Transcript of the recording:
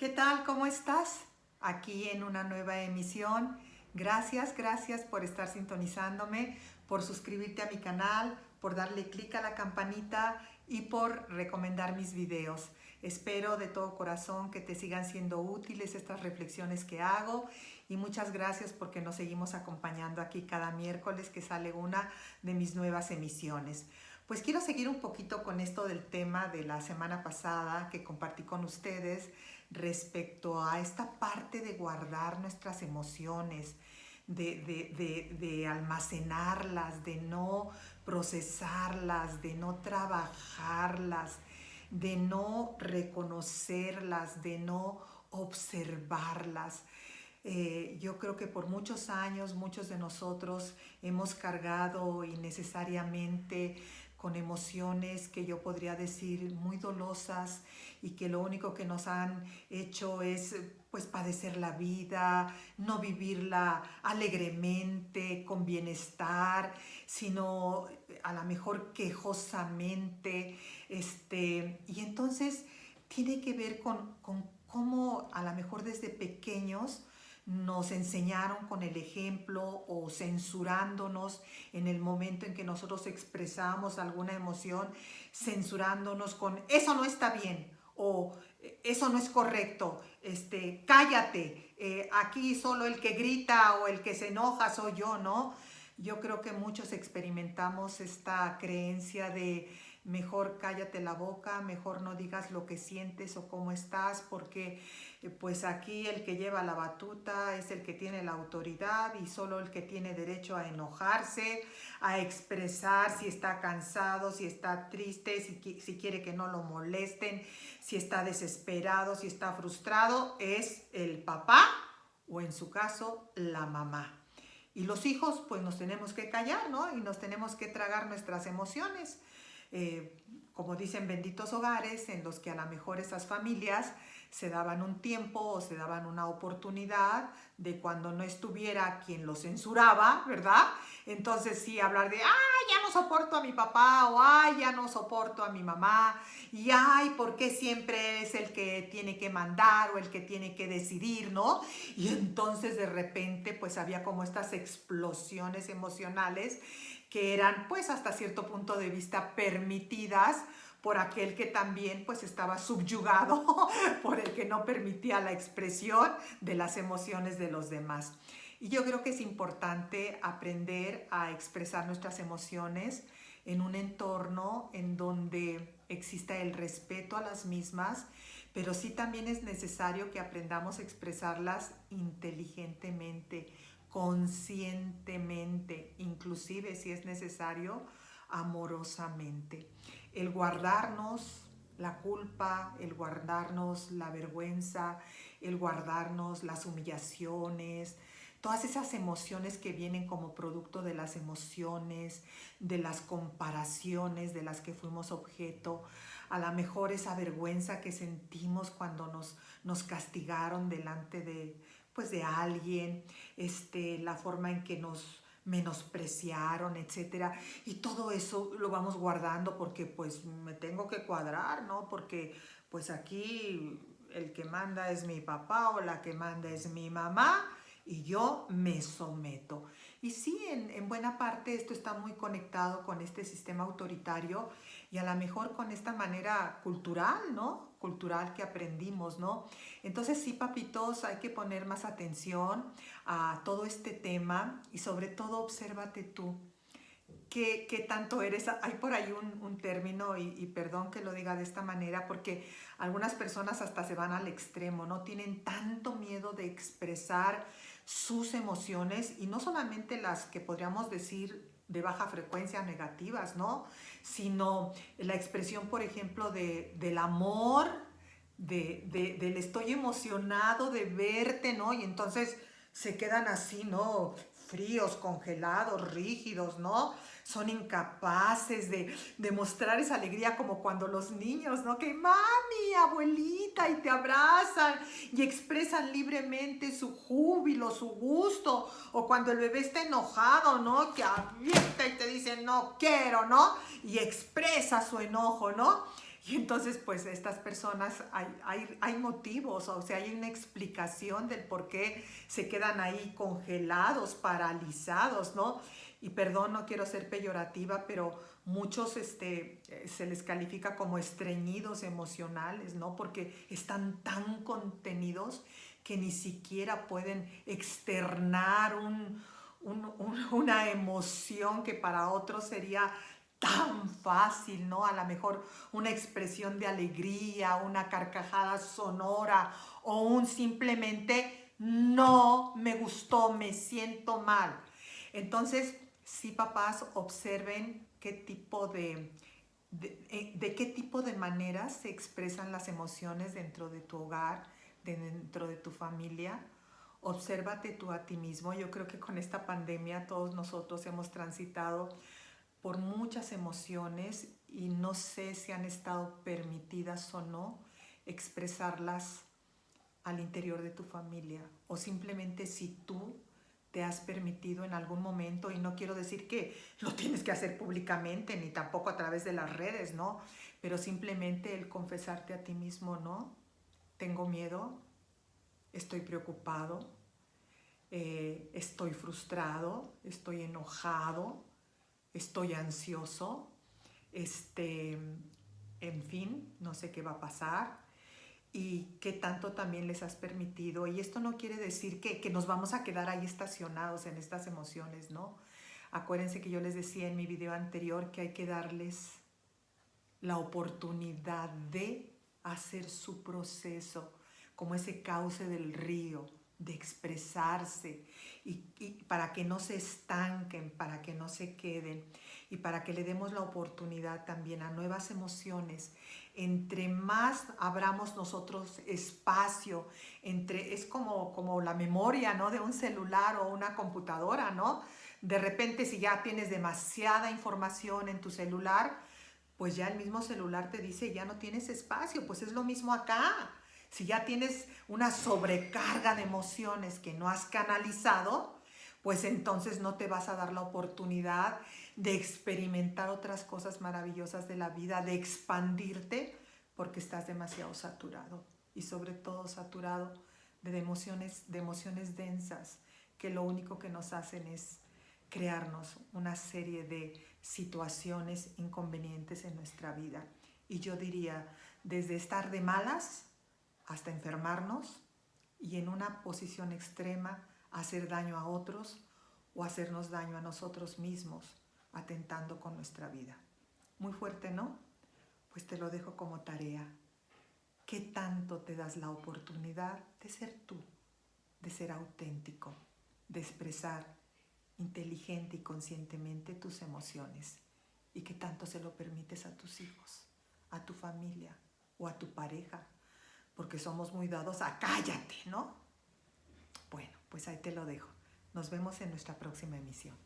¿Qué tal? ¿Cómo estás? Aquí en una nueva emisión. Gracias por estar sintonizándome, por suscribirte a mi canal, por darle clic a la campanita y por recomendar mis videos. Espero de todo corazón que te sigan siendo útiles estas reflexiones que hago y muchas gracias porque nos seguimos acompañando aquí cada miércoles que sale una de mis nuevas emisiones. Pues quiero seguir un poquito con esto del tema de la semana pasada que compartí con ustedes respecto a esta parte de guardar nuestras emociones, de almacenarlas, de no procesarlas, de no trabajarlas, de no reconocerlas, de no observarlas. Yo creo que por muchos años muchos de nosotros hemos cargado innecesariamente con emociones que yo podría decir muy dolosas y que lo único que nos han hecho es pues padecer la vida, no vivirla alegremente, con bienestar, sino a lo mejor quejosamente. Y entonces tiene que ver con cómo a lo mejor desde pequeños nos enseñaron con el ejemplo o censurándonos en el momento en que nosotros expresamos alguna emoción, censurándonos con eso no está bien o eso no es correcto, cállate, aquí solo el que grita o el que se enoja soy yo, ¿no? Yo creo que muchos experimentamos esta creencia de mejor cállate la boca, mejor no digas lo que sientes o cómo estás, porque pues aquí el que lleva la batuta es el que tiene la autoridad y solo el que tiene derecho a enojarse, a expresar si está cansado, si está triste, si quiere que no lo molesten, si está desesperado, si está frustrado, es el papá o en su caso la mamá. Y los hijos pues nos tenemos que callar, ¿no? Y nos tenemos que tragar nuestras emociones. Como dicen, benditos hogares en los que a lo mejor esas familias se daban un tiempo o se daban una oportunidad de cuando no estuviera quien lo censuraba, ¿verdad? Entonces sí, hablar de, ay, ya no soporto a mi papá o ay, ya no soporto a mi mamá y ay, ¿por qué siempre es el que tiene que mandar o el que tiene que decidir, ¿no? Y entonces de repente pues había como estas explosiones emocionales que eran pues hasta cierto punto de vista permitidas por aquel que también pues estaba subyugado por el que no permitía la expresión de las emociones de los demás. Y yo creo que es importante aprender a expresar nuestras emociones en un entorno en donde exista el respeto a las mismas, pero sí también es necesario que aprendamos a expresarlas inteligentemente, conscientemente, inclusive si es necesario, amorosamente. El guardarnos la culpa, el guardarnos la vergüenza, el guardarnos las humillaciones, todas esas emociones que vienen como producto de las emociones, de las comparaciones de las que fuimos objeto, a lo mejor esa vergüenza que sentimos cuando nos castigaron delante pues de alguien, la forma en que nos menospreciaron, etcétera, y todo eso lo vamos guardando porque pues me tengo que cuadrar, ¿no? Porque pues aquí el que manda es mi papá o la que manda es mi mamá y yo me someto. Y sí, en buena parte esto está muy conectado con este sistema autoritario y a lo mejor con esta manera cultural, ¿no? Cultural que aprendimos, ¿no? Entonces sí, papitos, hay que poner más atención a todo este tema y sobre todo obsérvate tú. ¿Qué tanto eres? Hay por ahí un término y perdón que lo diga de esta manera porque algunas personas hasta se van al extremo, ¿no? Tienen tanto miedo de expresar sus emociones y no solamente las que podríamos decir de baja frecuencia negativas, ¿no? Sino la expresión, por ejemplo, del amor, del estoy emocionado de verte, ¿no? Y entonces se quedan así, ¿no? Fríos, congelados, rígidos, ¿no? Son incapaces de mostrar esa alegría como cuando los niños, ¿no? Que mami, abuelita, y te abrazan y expresan libremente su júbilo, su gusto. O cuando el bebé está enojado, ¿no? Que avienta y te dice no quiero, ¿no? Y expresa su enojo, ¿no? Y entonces, pues estas personas, hay motivos, o sea, hay una explicación del por qué se quedan ahí congelados, paralizados, ¿no? Y perdón, no quiero ser peyorativa, pero muchos se les califica como estreñidos emocionales, ¿no? Porque están tan contenidos que ni siquiera pueden externar una emoción que para otros sería tan fácil, ¿no? A lo mejor una expresión de alegría, una carcajada sonora o un simplemente no me gustó, me siento mal. Entonces, sí, papás, observen qué tipo de qué tipo de maneras se expresan las emociones dentro de tu hogar, dentro de tu familia. Obsérvate tú a ti mismo. Yo creo que con esta pandemia todos nosotros hemos transitado por muchas emociones y no sé si han estado permitidas o no expresarlas al interior de tu familia o simplemente si tú te has permitido en algún momento, y no quiero decir que lo tienes que hacer públicamente ni tampoco a través de las redes, ¿no? Pero simplemente el confesarte a ti mismo, ¿no? Tengo miedo, estoy preocupado, estoy frustrado, estoy enojado, estoy ansioso, este, en fin, no sé qué va a pasar y qué tanto también les has permitido. Y esto no quiere decir que nos vamos a quedar ahí estacionados en estas emociones, ¿no? Acuérdense que yo les decía en mi video anterior que hay que darles la oportunidad de hacer su proceso, como ese cauce del río, de expresarse y para que no se estanquen, para que no se queden y para que le demos la oportunidad también a nuevas emociones. Entre más abramos nosotros espacio, es como la memoria, ¿no? De un celular o una computadora, ¿no? De repente, si ya tienes demasiada información en tu celular, pues ya el mismo celular te dice, ya no tienes espacio. Pues es lo mismo acá. Si ya tienes una sobrecarga de emociones que no has canalizado, pues entonces no te vas a dar la oportunidad de experimentar otras cosas maravillosas de la vida, de expandirte, porque estás demasiado saturado y sobre todo saturado de emociones densas que lo único que nos hacen es crearnos una serie de situaciones inconvenientes en nuestra vida. Y yo diría, desde estar de malas hasta enfermarnos y en una posición extrema hacer daño a otros o hacernos daño a nosotros mismos, atentando con nuestra vida. Muy fuerte, ¿no? Pues te lo dejo como tarea. ¿Qué tanto te das la oportunidad de ser tú, de ser auténtico, de expresar inteligente y conscientemente tus emociones? ¿Y qué tanto se lo permites a tus hijos, a tu familia o a tu pareja? Porque somos muy dados a cállate, ¿no? Bueno, pues ahí te lo dejo. Nos vemos en nuestra próxima emisión.